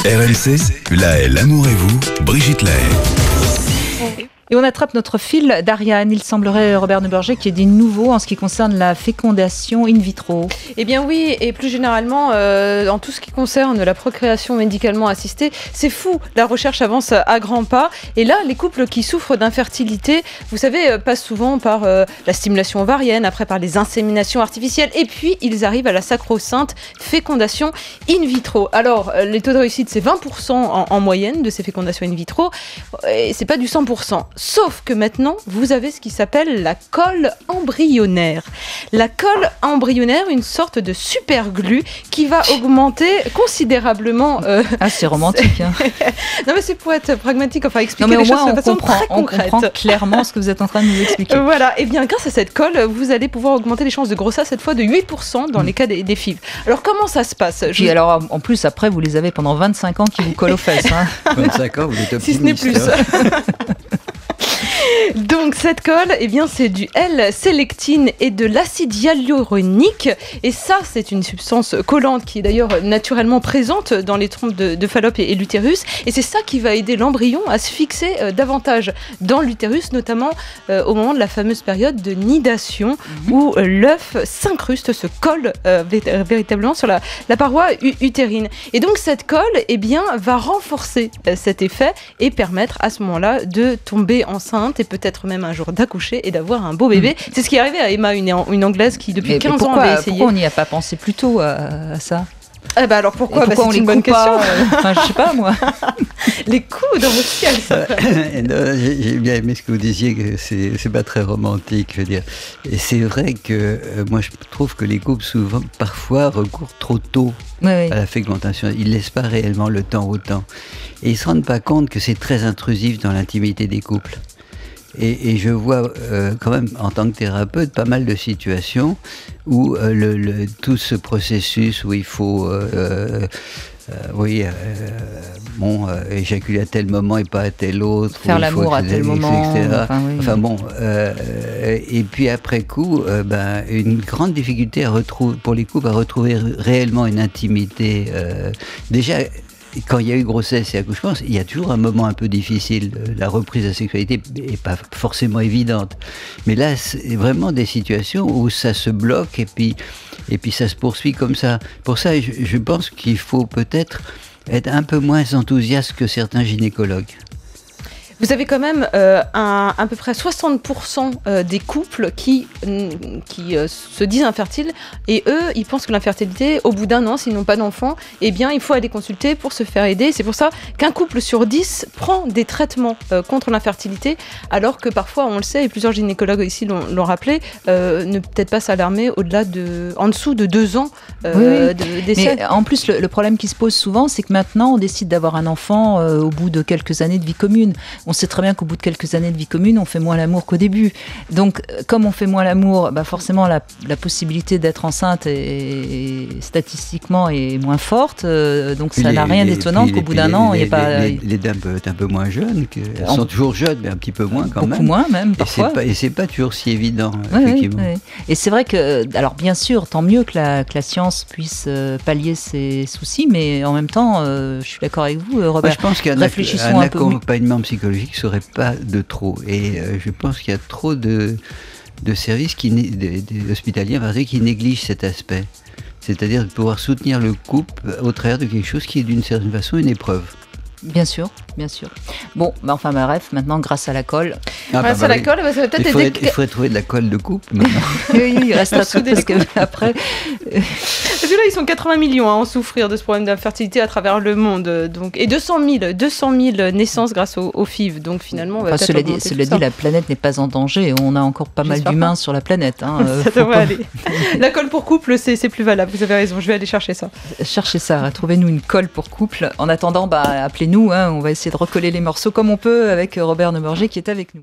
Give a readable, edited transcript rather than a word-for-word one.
RMC, La l'amour et vous, Brigitte Lahaye. Et on attrape notre fil d'Ariane. Il semblerait, Robert Neuberger, qu'il y ait des nouveaux en ce qui concerne la fécondation in vitro. Eh bien oui, et plus généralement, en tout ce qui concerne la procréation médicalement assistée, c'est fou, la recherche avance à grands pas. Et là, les couples qui souffrent d'infertilité, vous savez, passent souvent par la stimulation ovarienne, après par les inséminations artificielles, et puis ils arrivent à la sacro-sainte fécondation in vitro. Alors, les taux de réussite, c'est 20% en moyenne de ces fécondations in vitro, et c'est pas du 100%. Sauf que maintenant, vous avez ce qui s'appelle la colle embryonnaire. La colle embryonnaire, une sorte de super glue qui va augmenter considérablement... Ah, c'est romantique. Hein. Non, mais c'est pour être pragmatique, enfin expliquer les choses de façon très concrète. On comprend clairement ce que vous êtes en train de nous expliquer. Voilà, et bien grâce à cette colle, vous allez pouvoir augmenter les chances de grossesse, cette fois de 8% dans les cas des FIV. Alors comment ça se passe? Puis alors, en plus, après, vous les avez pendant 25 ans qui vous collent aux fesses. Hein. 25 ans, vous êtes optimiste. Si ce n'est plus. Donc cette colle, eh bien c'est du L-sélectine et de l'acide hyaluronique, et ça c'est une substance collante qui est d'ailleurs naturellement présente dans les trompes de Fallope et l'utérus, et c'est ça qui va aider l'embryon à se fixer davantage dans l'utérus, notamment au moment de la fameuse période de nidation où l'œuf s'incruste, se colle véritablement sur la paroi utérine. Et donc cette colle, eh bien, va renforcer cet effet et permettre à ce moment-là de tomber enceinte et peut-être même un jour d'accoucher et d'avoir un beau bébé. C'est ce qui est arrivé à Emma, une Anglaise qui depuis 15 ans avait essayé. Pourquoi on n'y a pas pensé plus tôt à ça? Eh ben alors pourquoi, pourquoi c'est une bonne question. Enfin, je sais pas moi. Les coups dans le ciel, ça. J'ai bien aimé ce que vous disiez, que c'est pas très romantique, je veux dire. Et c'est vrai que moi je trouve que les couples souvent, parfois, recourent trop tôt à la fécondation. Ils laissent pas réellement le temps au temps. Et ils se rendent pas compte que c'est très intrusif dans l'intimité des couples. Et je vois quand même, en tant que thérapeute, pas mal de situations où tout ce processus où il faut éjaculer à tel moment et pas à tel autre, faire l'amour à tel moment, et puis après coup, une grande difficulté pour les couples à retrouver réellement une intimité. Déjà, quand il y a eu grossesse et accouchement, il y a toujours un moment un peu difficile. La reprise de la sexualité n'est pas forcément évidente. Mais là, c'est vraiment des situations où ça se bloque et puis ça se poursuit comme ça. Pour ça, je pense qu'il faut peut-être être un peu moins enthousiaste que certains gynécologues. Vous avez quand même à peu près 60% des couples qui se disent infertiles, et eux, ils pensent que l'infertilité, au bout d'un an, s'ils n'ont pas d'enfant, eh bien, il faut aller consulter pour se faire aider. C'est pour ça qu'un couple sur 10 prend des traitements contre l'infertilité, alors que parfois, on le sait, et plusieurs gynécologues ici l'ont rappelé, ne peut-être pas s'alarmer en dessous de 2 ans d'essai. Mais en plus, le problème qui se pose souvent, c'est que maintenant, on décide d'avoir un enfant au bout de quelques années de vie commune. On sait très bien qu'au bout de quelques années de vie commune, on fait moins l'amour qu'au début. Donc, comme on fait moins l'amour, forcément, la possibilité d'être enceinte statistiquement est moins forte. Donc, ça n'a rien d'étonnant qu'au bout d'un an, il n'y ait pas... Les dames peuvent être un peu moins jeunes. Elles sont toujours jeunes, mais un petit peu moins quand même. Beaucoup moins même, parfois. Et c'est pas toujours si évident, effectivement. Oui. Et c'est vrai que, alors bien sûr, tant mieux que la science puisse pallier ces soucis, mais en même temps, je suis d'accord avec vous, Robert. Je pense qu'un accompagnement psychologique ne serait pas de trop. Et je pense qu'il y a trop de services hospitaliers qui négligent cet aspect. C'est-à-dire de pouvoir soutenir le couple au travers de quelque chose qui est d'une certaine façon une épreuve. Bien sûr. Bon, bref, maintenant, grâce à la colle... Grâce à la colle, ça va peut-être aider... Il faudrait trouver de la colle de couple, maintenant. Oui, il reste à tout, parce qu'après... Parce que là, ils sont 80 millions à en souffrir de ce problème d'infertilité à travers le monde. Donc, et 200 000 naissances grâce au FIV. Donc finalement, on va cela dit, la planète n'est pas en danger. On a encore pas mal d'humains sur la planète. Hein, ça devrait aller. La colle pour couple, c'est plus valable. Vous avez raison, je vais aller chercher ça. Trouvez-nous une colle pour couple. En attendant, appelez-nous. Hein, on va essayer de recoller les morceaux comme on peut avec Robert Neuberger qui est avec nous.